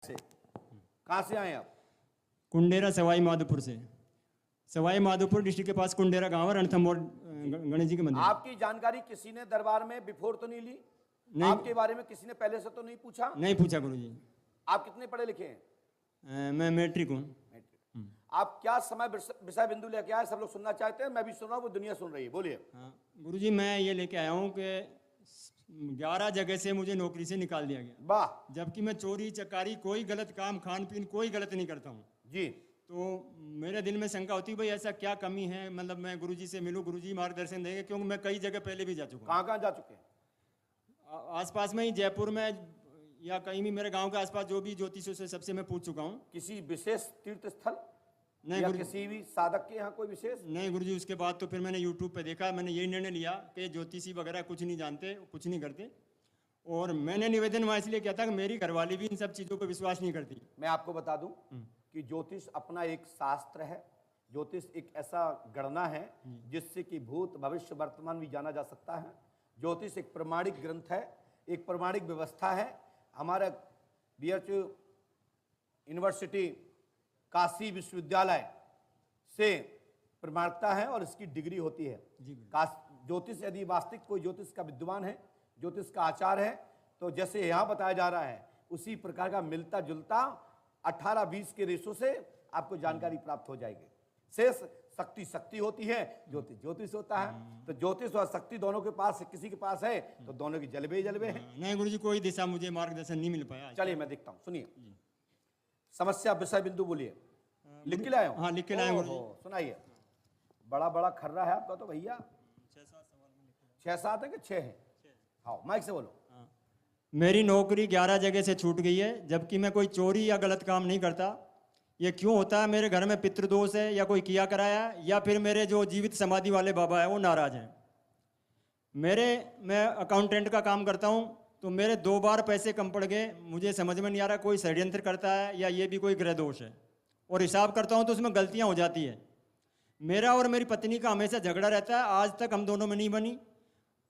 से कहाँ से आए आप? कुंडेरा सवाई माधोपुर से। सवाई माधोपुर डिस्ट्रिक्ट के पास कुंडेरा गांव है, रणथंभौर गणेश जी के मंदिर। आपकी जानकारी किसी ने दरबार में बिफोर तो नहीं ली? नहीं। आपके बारे में किसी ने पहले से तो नहीं पूछा? नहीं पूछा गुरुजी। आप कितने पढ़े लिखे हैं? मैं मैट्रिक हूँ। आप क्या समय विषय बिंदु लेके आए? सब लोग सुनना चाहते हैं, मैं भी सुन रहा हूँ, वो दुनिया सुन रही है, बोलिए। हाँ गुरुजी, मैं ये लेके आया हूँ कि 11 जगह से मुझे नौकरी से निकाल दिया गया। वाह। जबकि मैं चोरी चकारी कोई गलत काम खान पीन कोई गलत नहीं करता हूँ जी। तो मेरे दिल में शंका होती है भाई ऐसा क्या कमी है, मतलब मैं गुरुजी से मिलूं, गुरुजी मार्गदर्शन देंगे, क्योंकि मैं कई जगह पहले भी जा चुका हूँ। कहाँ कहाँ जा चुके हैं? आसपास में ही जयपुर में या कहीं भी मेरे गांव के आसपास जो भी ज्योतिषों से सबसे मैं पूछ चुका हूँ। किसी विशेष तीर्थ स्थल नहीं या किसी भी साधक के यहाँ कोई विशेष? नहीं गुरुजी। उसके बाद तो फिर मैंने यूट्यूब पे देखा, मैंने यही निर्णय लिया कि ज्योतिषी वगैरह कुछ नहीं जानते, कुछ नहीं करते। और मैंने निवेदन वहाँ इसलिए किया था कि मेरी घरवाली भी इन सब चीज़ों पर विश्वास नहीं करती। मैं आपको बता दूं कि ज्योतिष अपना एक शास्त्र है। ज्योतिष एक ऐसा गणना है जिससे कि भूत भविष्य वर्तमान भी जाना जा सकता है। ज्योतिष एक प्रमाणिक ग्रंथ है, एक प्रमाणिक व्यवस्था है। हमारा बीएचयू यूनिवर्सिटी काशी विश्वविद्यालय से प्रमाणिकता है और इसकी डिग्री होती है। ज्योतिष यदि वास्तविक कोई ज्योतिष का विद्वान है, ज्योतिष का आचार है, तो जैसे यहाँ बताया जा रहा है उसी प्रकार का मिलता जुलता 18-20 के रेशो से आपको जानकारी प्राप्त हो जाएगी। शेष शक्ति शक्ति होती है, ज्योतिष ज्योतिष होता है। तो ज्योतिष और शक्ति दोनों के पास, किसी के पास है तो दोनों की जलवे ही जलवे है। नहीं गुरुजी, कोई दिशा मुझे मार्गदर्शन नहीं मिल पाया। चलिए मैं देखता हूँ, सुनिए। समस्या विषय बिंदु बोलिए। लिख के लाए हो? हाँ लिख के लाए गुरुजी। सुनाइए। बड़ा बड़ा खर्रा है आपका तो भैया। 6-7 है कि 6 है? हाँ माइक से बोलो। मेरी नौकरी 11 जगह से छूट गई है, जबकि मैं कोई चोरी या गलत काम नहीं करता। ये क्यों होता है? मेरे घर में पितृदोष है या कोई किया कराया, या फिर मेरे जो जीवित समाधि वाले बाबा है वो नाराज हैं। मैं अकाउंटेंट का काम करता हूँ, तो मेरे 2 बार पैसे कम पड़ गए। मुझे समझ में नहीं आ रहा कोई षड्यंत्र करता है या ये भी कोई ग्रह दोष है। और हिसाब करता हूँ तो उसमें गलतियाँ हो जाती है। मेरा और मेरी पत्नी का हमेशा झगड़ा रहता है। आज तक हम दोनों में नहीं बनी।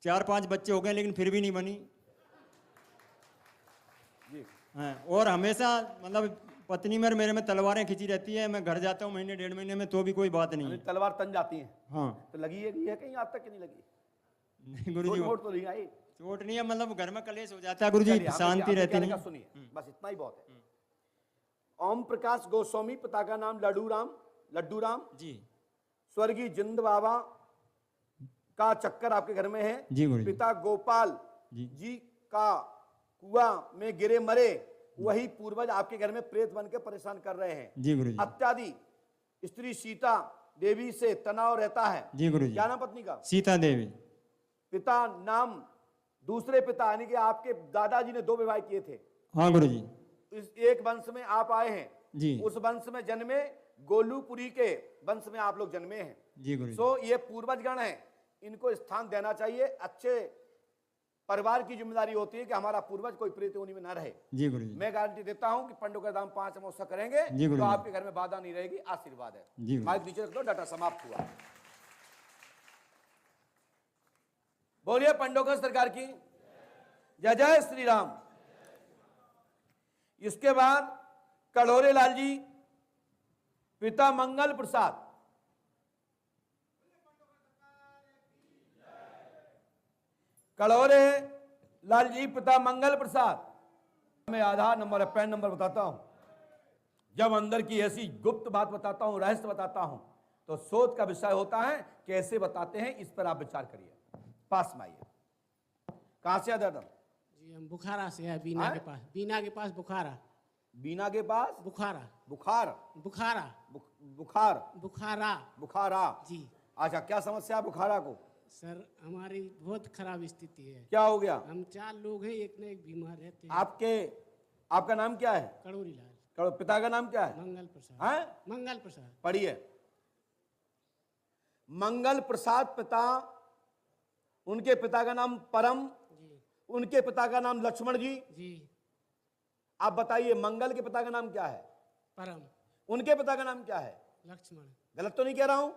4-5 बच्चे हो गए लेकिन फिर भी नहीं बनी। हाँ, और हमेशा मतलब पत्नी मेरे में तलवारें खींची रहती है। मैं घर जाता हूँ महीने 1.5 महीने में तो भी कोई बात नहीं है। तलवार तन जाती है। हाँ तो लगी है कहीं आज तक कि नहीं लगी? नहीं गुरुजी, चोट तो नहीं आई? चोट नहीं है, मतलब घर में कलेश हो जाता है गुरुजी, शांति रहती नहीं। सुनिए बस इतना ही बहुत है। ओम प्रकाश गोस्वामी, पिता का नाम लड्डू राम जी। स्वर्गीय जिंद बाबा का चक्कर आपके घर में है जी गुरुजी। पिता गोपाल जी का कुआं में गिरे मरे, वही पूर्वज आपके घर में प्रेत बन के परेशान कर रहे हैं जी गुरुजी। इत्यादि। स्त्री सीता देवी से तनाव रहता है जी गुरुजी। क्या नाम पत्नी का? सीता देवी। पिता नाम दूसरे पिता यानी कि आपके दादाजी ने 2 विवाह किए थे। हाँ गुरुजी। इस एक वंश में आप आए हैं जी। उस वंश में जन्मे, गोलूपुरी के वंश में आप लोग जन्मे हैं जी गुरुजी। सो ये पूर्वजगण है, इनको स्थान देना चाहिए। अच्छे परिवार की जिम्मेदारी होती है कि हमारा पूर्वज कोई प्रेत योनि में न रहे। जी गुरुजी। मैं गारंटी देता हूं कि पंडों का दाम 5 अमावस्या करेंगे तो आपके घर में बाधा नहीं रहेगी, आशीर्वाद है। माइक नीचे रख दो, डाटा समाप्त हुआ। बोलिए पंडोकर सरकार की जय जय श्री राम। इसके बाद कड़ोरे लाल जी, पिता मंगल प्रसाद। कड़ोरे लाल जी पिता मंगल प्रसाद। मैं आधार नंबर और पैन नंबर बताता हूं। जब अंदर की ऐसी गुप्त बात बताता हूं, रहस्य बताता हूं, तो शोध का विषय होता है कैसे बताते हैं, इस पर आप विचार करिए। पास में आइए। कहां से आदर जी? हम बुखारा से है, बीना के पास। बीना के पास बुखारा। बीना के पास बुखारा। बुखार बुखारा बुखार बुखारा बुखारा जी। अच्छा, क्या समस्या है बुखारा को? सर हमारी बहुत खराब स्थिति है। क्या हो गया? हम 4 लोग हैं, एक न एक बीमार रहते हैं। आपका नाम क्या है? कड़ोरी लाल। पिता का नाम क्या है? मंगल प्रसाद। हैं? मंगल प्रसाद। पढ़िए। मंगल प्रसाद पिता, उनके पिता का नाम परम जी, उनके पिता का नाम लक्ष्मण जी जी। आप बताइए मंगल के पिता का नाम क्या है? परम। उनके पिता का नाम क्या है? लक्ष्मण। गलत तो नहीं कह रहा हूं?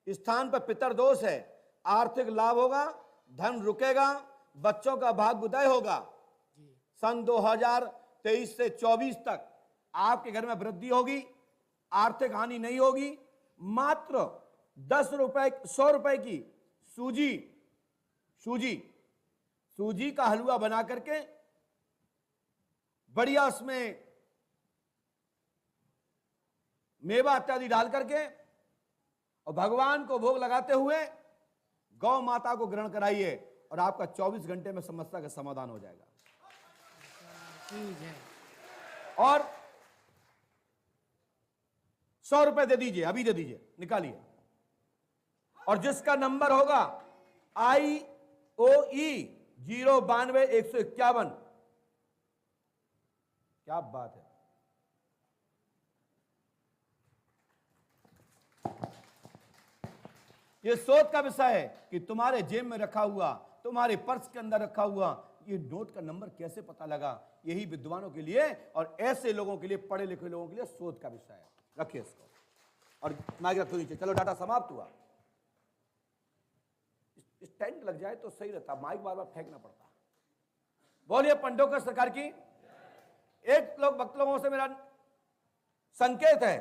स्थान पर पितर दोष है, आर्थिक लाभ होगा, धन रुकेगा, बच्चों का भाग उदय होगा। सन 23 से 24 तक आपके घर में वृद्धि होगी, आर्थिक हानि नहीं होगी। मात्र 10 रुपए 100 रुपए की सूजी का हलवा बना करके बढ़िया उसमें मेवा इत्यादि डाल करके और भगवान को भोग लगाते हुए गौ माता को ग्रहण कराइए और आपका 24 घंटे में समस्या का समाधान हो जाएगा। ठीक है। और 100 रुपए दे दीजिए, अभी दे दीजिए, निकालिए। और जिसका नंबर होगा IOE 092-151, क्या बात है। यह शोध का विषय है कि तुम्हारे जेब में रखा हुआ, तुम्हारे पर्स के अंदर रखा हुआ ये नोट का नंबर कैसे पता लगा। यही विद्वानों के लिए और ऐसे लोगों के लिए, पढ़े लिखे लोगों के लिए शोध का विषय है। रखिए इसको और माइक रखो नीचे। चलो, डाटा समाप्त हुआ। स्टैंड लग जाए तो सही रहता, माइक बार बार फेंकना पड़ता। बोलिए पंडोकर सरकार की। एक लोग भक्त लोगों से मेरा संकेत है